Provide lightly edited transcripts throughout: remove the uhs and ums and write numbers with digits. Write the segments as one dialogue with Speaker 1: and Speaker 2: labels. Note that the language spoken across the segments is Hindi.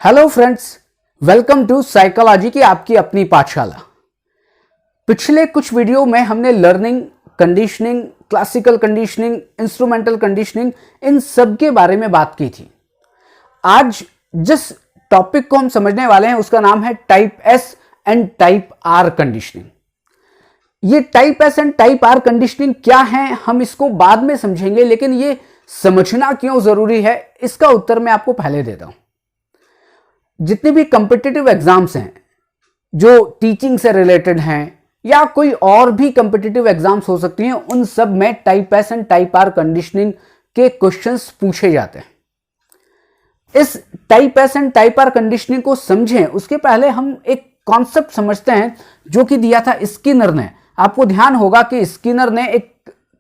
Speaker 1: Hello friends, welcome to psychology की आपकी अपनी पाठशाला। पिछले कुछ वीडियो में हमने learning, conditioning, classical conditioning, instrumental conditioning, इन सब के बारे में बात की थी। आज जिस टॉपिक को हम समझने वाले हैं उसका नाम है type S and type R conditioning. ये type S and type R conditioning क्या है हम इसको बाद में समझेंगे, लेकिन ये समझना क्यों जरूरी है इसका उत्तर मैं आपको पहले देता हूं। जितने भी कॉम्पिटिटिव एग्जाम्स हैं जो टीचिंग से रिलेटेड हैं या कोई और भी कॉम्पिटिटिव एग्जाम्स हो सकती हैं, उन सब में type S and type R conditioning के क्वेश्चंस पूछे जाते हैं। इस type S and type R conditioning को समझें उसके पहले हम एक कॉन्सेप्ट समझते हैं जो कि दिया था स्किनर ने। आपको ध्यान होगा कि स्किनर ने एक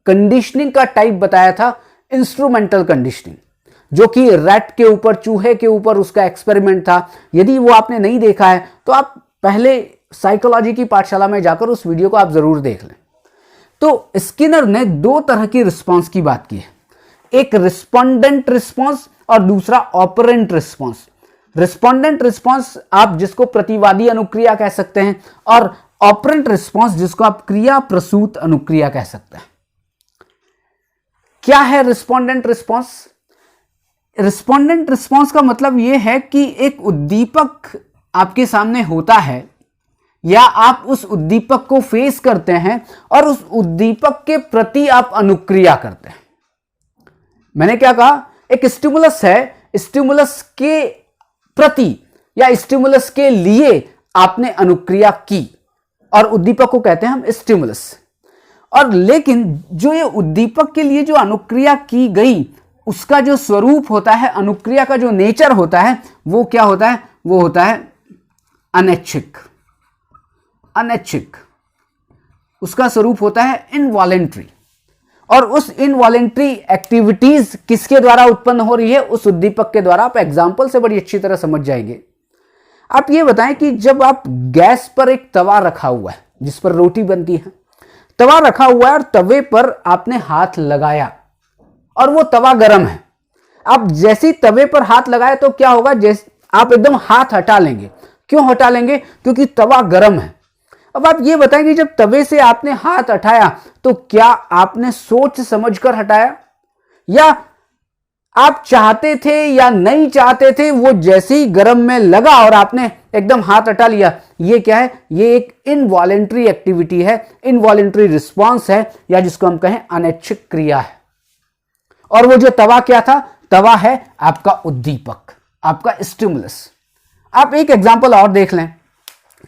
Speaker 1: कंडीशनिंग का टाइप बताया था, इंस्ट्रूमेंटल कंडीशनिंग, जो कि रैट के ऊपर, चूहे के ऊपर उसका एक्सपेरिमेंट था। यदि वो आपने नहीं देखा है तो आप पहले साइकोलॉजी की पाठशाला में जाकर उस वीडियो को आप जरूर देख लें। तो स्किनर ने दो तरह की रिस्पांस की बात की है, एक रिस्पोंडेंट रिस्पांस और दूसरा ऑपरेंट रिस्पांस। रिस्पोंडेंट रिस्पांस आप जिसको प्रतिवादी अनुक्रिया कह सकते हैं, और ऑपरेंट रिस्पांस जिसको आप क्रिया प्रसूत अनुक्रिया कह सकते हैं। क्या है रिस्पोंडेंट रिस्पांस? रिस्पोंडेंट रिस्पांस का मतलब यह है कि एक उद्दीपक आपके सामने होता है या आप उस उद्दीपक को फेस करते हैं और उस उद्दीपक के प्रति आप अनुक्रिया करते हैं। मैंने क्या कहा? एक स्टिमुलस है, स्टिमुलस के प्रति या स्टिमुलस के लिए आपने अनुक्रिया की और उद्दीपक को कहते हैं हम स्टिमुलस। और लेकिन जो ये उद्दीपक के लिए जो अनुक्रिया की गई उसका जो स्वरूप होता है, अनुक्रिया का जो नेचर होता है, वो क्या होता है? वो होता है अनैच्छिक। अनैच्छिक उसका स्वरूप होता है इनवॉलेंट्री। और उस इनवॉलेंट्री एक्टिविटीज किसके द्वारा उत्पन्न हो रही है? उस उद्दीपक के द्वारा। आप एग्जाम्पल से बड़ी अच्छी तरह समझ जाएंगे। आप ये बताएं कि जब आप गैस पर एक तवा रखा हुआ है जिस पर रोटी बनती है, तवा रखा हुआ है और तवे पर आपने हाथ लगाया और वो तवा गर्म है। आप जैसे ही तवे पर हाथ लगाए तो क्या होगा? जैसे आप एकदम हाथ हटा लेंगे। क्यों हटा लेंगे? क्योंकि तवा गर्म है। अब आप ये बताएं कि जब तवे से आपने हाथ हटाया तो क्या आपने सोच समझकर हटाया, या आप चाहते थे या नहीं चाहते थे, वो जैसे ही गर्म में लगा और आपने एकदम हाथ हटा लिया? ये क्या है? ये एक इनवॉलेंट्री एक्टिविटी है, इनवॉलेंट्री रिस्पॉन्स है, या जिसको हम कहें अनैच्छिक क्रिया है। और वो जो तवा क्या था? तवा है आपका उद्दीपक, आपका स्टिमुलस। आप एक एग्जांपल और देख लें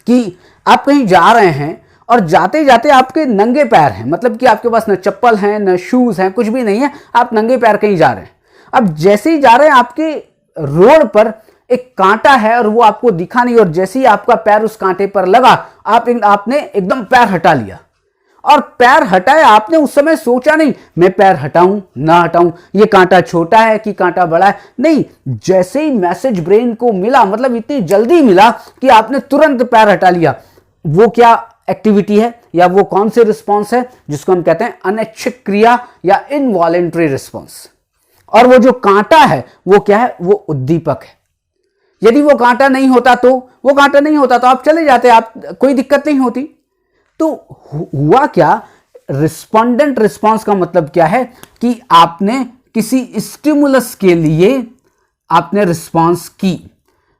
Speaker 1: कि आप कहीं जा रहे हैं और जाते जाते आपके नंगे पैर हैं, मतलब कि आपके पास न चप्पल है न शूज हैं, कुछ भी नहीं है, आप नंगे पैर कहीं जा रहे हैं। अब जैसे ही जा रहे हैं आपके रोड पर एक कांटा है और वो आपको दिखा नहीं, और जैसे ही आपका पैर उस कांटे पर लगा आपने एकदम पैर हटा लिया। और पैर हटाया, आपने उस समय सोचा नहीं मैं पैर हटाऊं ना हटाऊं, ये कांटा छोटा है कि कांटा बड़ा है, नहीं। जैसे ही मैसेज ब्रेन को मिला, मतलब इतनी जल्दी मिला कि आपने तुरंत पैर हटा लिया। वो क्या एक्टिविटी है या वो कौन से रिस्पॉन्स है? जिसको हम कहते हैं अनैच्छिक क्रिया या इनवॉलेंट्री रिस्पॉन्स। और वो जो कांटा है वो क्या है? वो उद्दीपक है। यदि वो कांटा नहीं होता तो आप चले जाते, आप कोई दिक्कत नहीं होती। तो हुआ क्या? रिस्पोंडेंट रिस्पांस का मतलब क्या है कि आपने किसी स्टिमुलस के लिए आपने रिस्पांस की,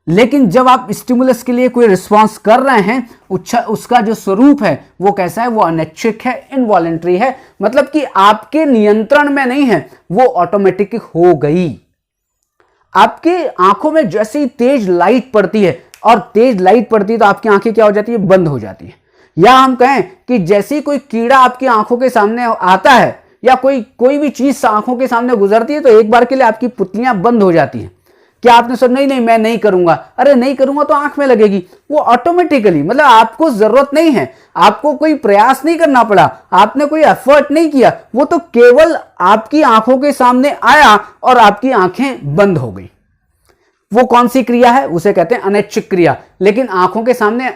Speaker 1: लेकिन जब आप स्टिमुलस के लिए कोई रिस्पांस कर रहे हैं उसका जो स्वरूप है वो कैसा है? वो अनैच्छिक है, इनवॉलेंट्री है, मतलब कि आपके नियंत्रण में नहीं है, वो ऑटोमेटिक हो गई। आपके आंखों में जैसे ही तेज लाइट पड़ती है, और तेज लाइट पड़ती है तो आपकी आंखें क्या हो जाती है? बंद हो जाती है। या हम कहें कि जैसे ही कोई कीड़ा आपकी आंखों के सामने आता है या कोई भी चीज आंखों के सामने गुजरती है तो एक बार के लिए आपकी पुतलियां बंद हो जाती हैं। क्या आपने सोचा नहीं मैं नहीं करूंगा? अरे नहीं करूंगा तो आंख में लगेगी, वो ऑटोमेटिकली, मतलब आपको जरूरत नहीं है, आपको कोई प्रयास नहीं करना पड़ा, आपने कोई एफर्ट नहीं किया, वो तो केवल आपकी आंखों के सामने आया और आपकी आंखें बंद हो गई। वो कौन सी क्रिया है? उसे कहते हैं अनैच्छिक क्रिया। लेकिन आंखों के सामने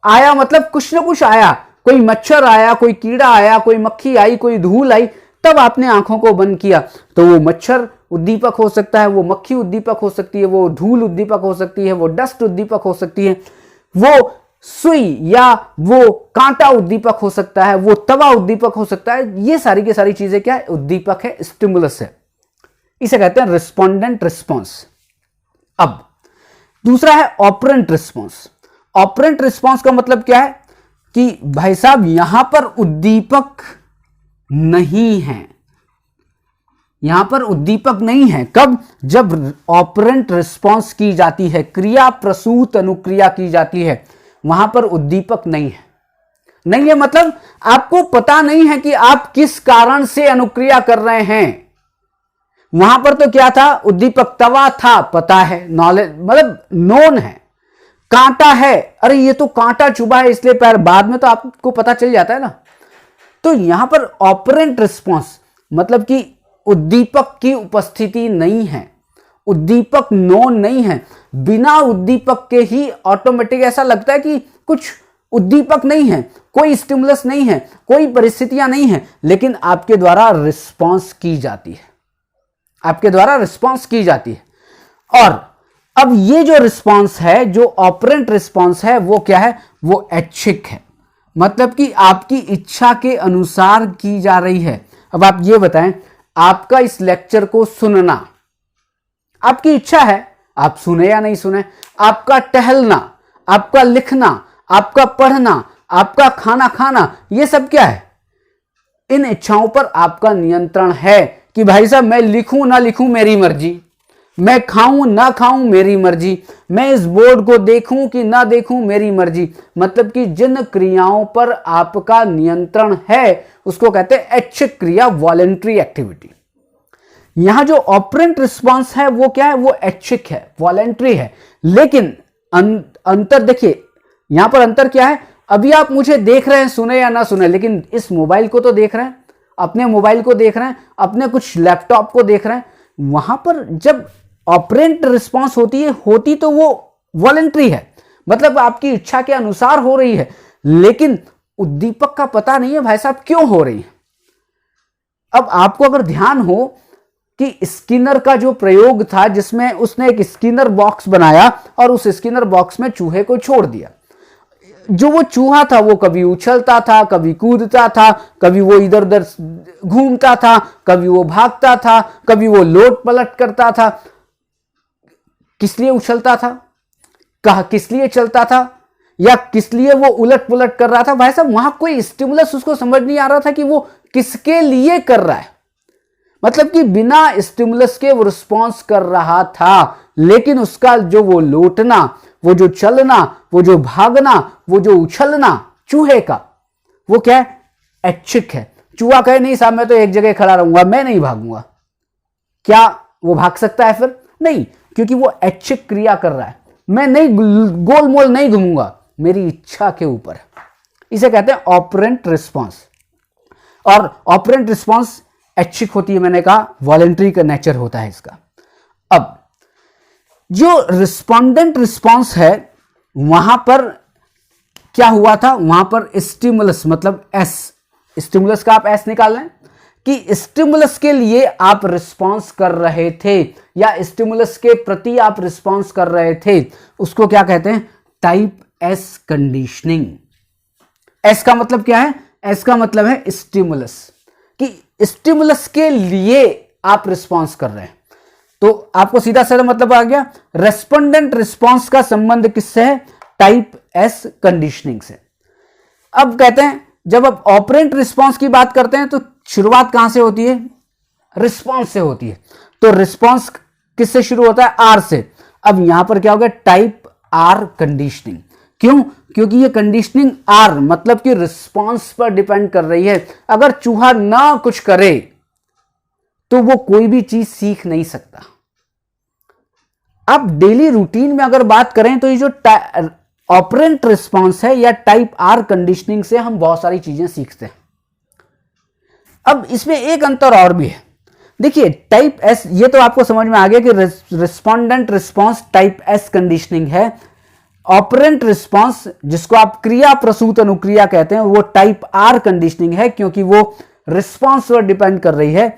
Speaker 1: आया मतलब कुछ ना कुछ आया, कोई मच्छर आया, कोई कीड़ा आया, कोई मक्खी आई, कोई धूल आई, तब आपने आंखों को बंद किया तो वो मच्छर, उद्दीपक हो सकता है, वो मक्खी उद्दीपक हो सकती है, वो धूल उद्दीपक हो सकती है, वो डस्ट उद्दीपक हो सकती है, वो सुई या वो कांटा उद्दीपक हो सकता है, वो तवा उद्दीपक हो सकता है। ये सारी की सारी चीजें क्या है? उद्दीपक है, स्टिमुलस है। इसे कहते हैं रिस्पोंडेंट रिस्पॉन्स। अब दूसरा है ऑपरेंट रिस्पॉन्स। ऑपरेंट रिस्पॉन्स का मतलब क्या है कि भाई साहब यहां पर उद्दीपक नहीं है, यहां पर उद्दीपक नहीं है। कब? जब ऑपरेंट रिस्पॉन्स की जाती है, क्रिया प्रसूत अनुक्रिया की जाती है, वहां पर उद्दीपक नहीं है। नहीं है मतलब आपको पता नहीं है कि आप किस कारण से अनुक्रिया कर रहे हैं। वहां पर तो क्या था? उद्दीपक तवा था, पता है, नॉलेज मतलब नोन है। कांटा है, अरे ये तो कांटा चुभा है इसलिए पैर, बाद में तो आपको पता चल जाता है ना। तो यहां पर ऑपरेंट रिस्पॉन्स मतलब कि उद्दीपक की उपस्थिति नहीं है, उद्दीपक नोन नहीं है। बिना उद्दीपक के ही ऑटोमेटिक ऐसा लगता है कि कुछ उद्दीपक नहीं है, कोई स्टिमुलस नहीं है, कोई परिस्थितियां नहीं है, लेकिन आपके द्वारा रिस्पॉन्स की जाती है, आपके द्वारा रिस्पॉन्स की जाती है। और अब ये जो रिस्पॉन्स है, जो ऑपरेंट रिस्पॉन्स है, वो क्या है? वो ऐच्छिक है, मतलब कि आपकी इच्छा के अनुसार की जा रही है। अब आप ये बताएं, आपका इस लेक्चर को सुनना आपकी इच्छा है, आप सुने या नहीं सुने। आपका टहलना, आपका लिखना, आपका पढ़ना, आपका खाना खाना, ये सब क्या है? इन इच्छाओं पर आपका नियंत्रण है कि भाई साहब मैं लिखूं ना लिखूं मेरी मर्जी, मैं खाऊं ना खाऊं मेरी मर्जी, मैं इस बोर्ड को देखूं कि ना देखूं मेरी मर्जी। मतलब कि जिन क्रियाओं पर आपका नियंत्रण है उसको कहते हैं ऐच्छिक क्रिया, वॉलेंट्री एक्टिविटी। यहां जो ऑपरेंट रिस्पॉन्स है वो क्या है? वो ऐच्छिक है, वॉलेंट्री है। लेकिन अंतर देखिए, यहां पर अंतर क्या है? अभी आप मुझे देख रहे हैं, सुने या ना सुने, लेकिन इस मोबाइल को तो देख रहे हैं, अपने मोबाइल को देख रहे हैं, अपने कुछ लैपटॉप को देख रहे हैं। वहां पर जब ऑपरेंट रिस्पॉन्स होती तो वो वॉलेंट्री है, मतलब आपकी इच्छा के अनुसार हो रही है, लेकिन उद्दीपक का पता नहीं है भाई साहब क्यों हो रही है। अब आपको अगर ध्यान हो कि स्किनर का जो प्रयोग था, जिसमें उसने एक स्किनर बॉक्स बनाया और उस स्किनर बॉक्स में चूहे को छोड़ दिया। जो वो चूहा था वो कभी उछलता था, कभी कूदता था, कभी वो इधर उधर घूमता था, कभी वो भागता था, कभी वो लोट पलट करता था। किस लिए उछलता था, कहा किस लिए चलता था, या किस लिए वो उलट पुलट कर रहा था? भाई साहब वहां कोई स्टिमुलस उसको समझ नहीं आ रहा था कि वो किसके लिए कर रहा है। मतलब कि बिना स्टिमुलस के वो रिस्पॉन्स कर रहा था, लेकिन उसका जो वो लोटना, वो जो चलना, वो जो भागना, वो जो उछलना चूहे का, वो क्या है? ऐच्छिक है। चूहा कहे नहीं साहब मैं तो एक जगह खड़ा रहूंगा, मैं नहीं भागूंगा, क्या वो भाग सकता है? फिर नहीं, क्योंकि वो ऐच्छिक क्रिया कर रहा है। मैं नहीं गोल मोल नहीं घूमूंगा, मेरी इच्छा के ऊपर। इसे कहते हैं ऑपरेंट रिस्पॉन्स। और ऑपरेंट रिस्पॉन्स ऐच्छिक होती है, मैंने कहा वॉलेंट्री का नेचर होता है इसका। अब जो रिस्पोंडेंट रिस्पॉन्स है, वहां पर क्या हुआ था? वहां पर स्टिमुलस मतलब एस, स्टिमुलस का आप एस निकाल लें कि स्टिमुलस के लिए आप रिस्पॉन्स कर रहे थे या स्टिमुलस के प्रति आप रिस्पॉन्स कर रहे थे, उसको क्या कहते हैं? Type S conditioning. एस का मतलब क्या है? एस का मतलब है स्टिमुलस, कि स्टिमुलस के लिए आप रिस्पॉन्स कर रहे हैं। तो आपको सीधा सीधा मतलब आ गया, रेस्पोंडेंट रिस्पॉन्स का संबंध किससे है? टाइप एस कंडीशनिंग से। अब कहते हैं जब आप ऑपरेंट रिस्पॉन्स की बात करते हैं तो शुरुआत कहां से होती है? रिस्पॉन्स से होती है। तो रिस्पॉन्स किससे शुरू होता है? आर से। अब यहां पर क्या हो गया? Type R conditioning. क्यों? क्योंकि ये कंडीशनिंग आर मतलब कि रिस्पॉन्स पर डिपेंड कर रही है। अगर चूहा ना कुछ करे तो वो कोई भी चीज सीख नहीं सकता। अब डेली रूटीन में अगर बात करें तो ये जो ऑपरेंट रिस्पॉन्स है या टाइप आर कंडीशनिंग से हम बहुत सारी चीजें सीखते हैं। अब इसमें एक अंतर और भी है। देखिए टाइप एस, ये तो आपको समझ में आ गया कि respondent response type S conditioning है। ऑपरेंट रिस्पॉन्स जिसको आप क्रिया प्रसूत अनुक्रिया कहते हैं वो टाइप आर कंडीशनिंग है, क्योंकि वो रिस्पॉन्स पर डिपेंड कर रही है।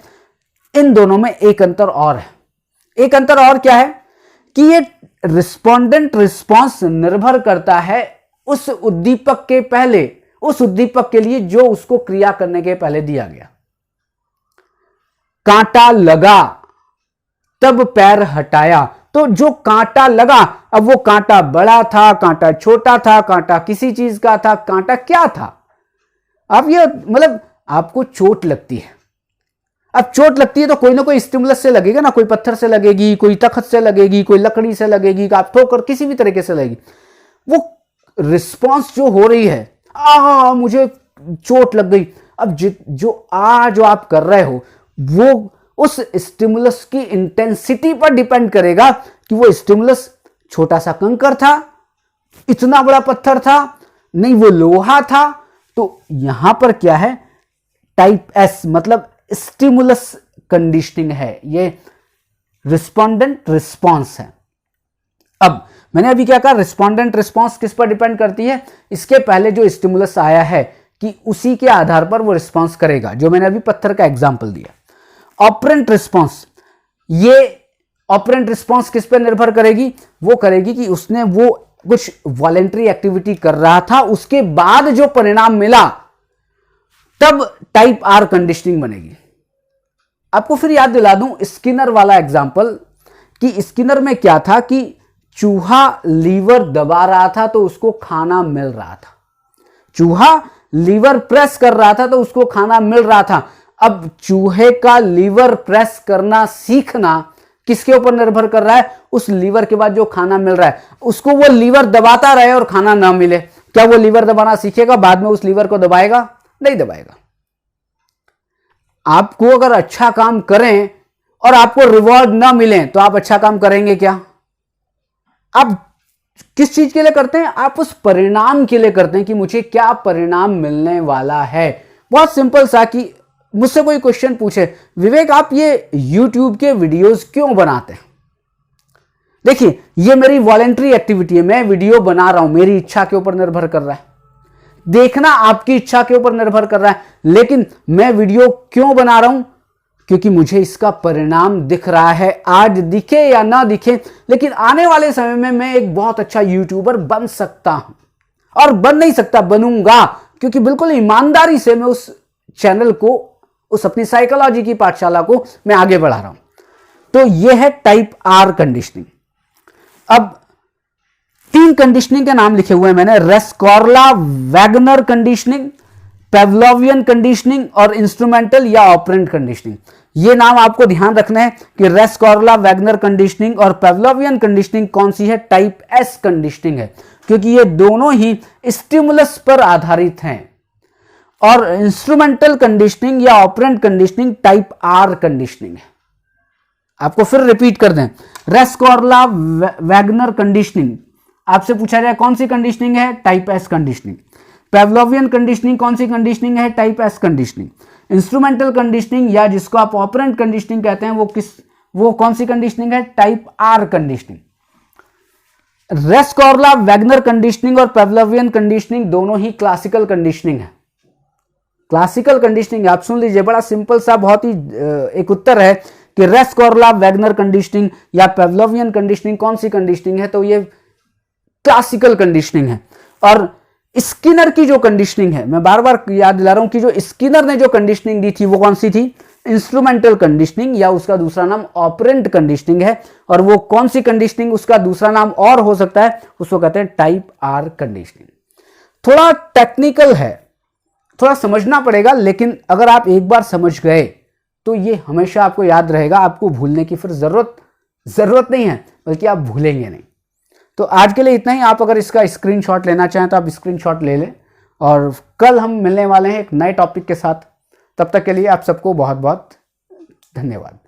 Speaker 1: इन दोनों में एक अंतर और है। एक अंतर और क्या है कि ये रिस्पोंडेंट रिस्पॉन्स निर्भर करता है उस उद्दीपक के पहले, उस उद्दीपक के लिए जो उसको क्रिया करने के पहले दिया गया। कांटा लगा तब पैर हटाया, तो जो कांटा लगा, अब वो कांटा बड़ा था, कांटा छोटा था, कांटा किसी चीज का था, कांटा क्या था। अब ये मतलब आपको चोट लगती है, अब चोट लगती है तो कोई ना कोई स्टिमुलस से लगेगा ना, कोई पत्थर से लगेगी, कोई तख्त से लगेगी, कोई लकड़ी से लगेगी, आप ठोकर किसी भी तरीके से लगेगी। वो रिस्पॉन्स जो हो रही है, मुझे चोट लग गई, अब जो आप कर रहे हो वो उस स्टिमुलस की इंटेंसिटी पर डिपेंड करेगा कि वो स्टिमुलस छोटा सा कंकर था, इतना बड़ा पत्थर था, नहीं वो लोहा था। तो यहां पर क्या है, टाइप एस मतलब स्टिमुलस कंडीशनिंग है, ये रिस्पोंडेंट रिस्पॉन्स है। अब मैंने अभी क्या कहा, रिस्पोंडेंट रिस्पॉन्स किस पर डिपेंड करती है, इसके पहले जो स्टिमुलस आया है कि उसी के आधार पर वो रिस्पॉन्स करेगा, जो मैंने अभी पत्थर का एग्जांपल दिया। ऑपरेंट रिस्पॉन्स, ये ऑपरेंट रिस्पॉन्स किस पर निर्भर करेगी, वो करेगी कि उसने वो कुछ वॉलेंट्री एक्टिविटी कर रहा था, उसके बाद जो परिणाम मिला तब टाइप आर कंडीशनिंग बनेगी। आपको फिर याद दिला दूं स्किनर वाला एग्जांपल, कि स्किनर में क्या था कि चूहा लीवर दबा रहा था तो उसको खाना मिल रहा था, चूहा लीवर प्रेस कर रहा था तो उसको खाना मिल रहा था। अब चूहे का लीवर प्रेस करना सीखना किसके ऊपर निर्भर कर रहा है, उस लीवर के बाद जो खाना मिल रहा है उसको वो लीवर दबाता रहे और खाना ना मिले, क्या वो लीवर दबाना सीखेगा, बाद में उस लीवर को दबाएगा, नहीं दबाएगा। आपको अगर अच्छा काम करें और आपको रिवॉर्ड ना मिले तो आप अच्छा काम करेंगे क्या? आप किस चीज के लिए करते हैं, आप उस परिणाम के लिए करते हैं कि मुझे क्या परिणाम मिलने वाला है। बहुत सिंपल सा, कि मुझसे कोई क्वेश्चन पूछे, विवेक आप ये YouTube के वीडियोस क्यों बनाते हैं? देखिए ये मेरी वॉलेंट्री एक्टिविटी है, मैं वीडियो बना रहा हूं, मेरी इच्छा के ऊपर निर्भर कर रहा है, देखना आपकी इच्छा के ऊपर निर्भर कर रहा है, लेकिन मैं वीडियो क्यों बना रहा हूं, क्योंकि मुझे इसका परिणाम दिख रहा है, आज दिखे या ना दिखे, लेकिन आने वाले समय में मैं एक बहुत अच्छा यूट्यूबर बन सकता हूं, और बन नहीं सकता, बनूंगा, क्योंकि बिल्कुल ईमानदारी से मैं उस चैनल को, उस अपनी साइकोलॉजी की पाठशाला को मैं आगे बढ़ा रहा हूं। तो यह है टाइप आर कंडीशनिंग। अब 3 कंडीशनिंग के नाम लिखे हुए हैं मैंने, रेस्कॉर्ला वैगनर कंडीशनिंग, पेवलोवियन कंडीशनिंग और इंस्ट्रूमेंटल या ऑपरेंट कंडीशनिंग। ये नाम आपको ध्यान रखना है कि रेस्कॉर्ला वैगनर कंडीशनिंग और पेवलोवियन कंडीशनिंग कौन सी है, टाइप एस कंडीशनिंग है, क्योंकि ये दोनों ही स्टिमुलस पर आधारित हैं। और इंस्ट्रूमेंटल कंडीशनिंग या operant conditioning type R conditioning है। आपको फिर रिपीट कर दें, रेस्कॉर्ला वैगनर कंडीशनिंग, आपसे पूछा जाए कौन सी कंडीशनिंग है, type S conditioning. Pavlovian conditioning कौन सी कंडीशनिंग है, type S conditioning. Instrumental conditioning या जिसको आप ऑपरेंट कंडीशनिंग कहते हैं, वो कौन सी कंडीशनिंग है, type R conditioning. Rescorla Wagner conditioning और पेवलोवियन कंडीशनिंग दोनों ही क्लासिकल कंडीशनिंग है। क्लासिकल कंडीशनिंग आप सुन लीजिए, बड़ा सिंपल सा बहुत ही एक उत्तर है कि रेस्कॉर्ला वैगनर कंडीशनिंग या पेवलोवियन कंडीशनिंग कौन सी कंडीशनिंग है, तो ये क्लासिकल कंडीशनिंग है। और स्किनर की जो कंडीशनिंग है, मैं बार बार याद दिला रहा हूं कि जो स्किनर ने जो कंडीशनिंग दी थी वो कौन सी थी, इंस्ट्रूमेंटल कंडीशनिंग, या उसका दूसरा नाम ऑपरेंट कंडीशनिंग है। और वो कौन सी कंडीशनिंग, उसका दूसरा नाम और हो सकता है, उसको कहते हैं टाइप आर कंडीशनिंग। थोड़ा टेक्निकल है, थोड़ा समझना पड़ेगा, लेकिन अगर आप एक बार समझ गए तो ये हमेशा आपको याद रहेगा, आपको भूलने की फिर जरूरत नहीं है, बल्कि आप भूलेंगे नहीं। तो आज के लिए इतना ही। आप अगर इसका स्क्रीनशॉट लेना चाहें तो आप स्क्रीनशॉट ले लें, और कल हम मिलने वाले हैं एक नए टॉपिक के साथ। तब तक के लिए आप सबको बहुत बहुत धन्यवाद।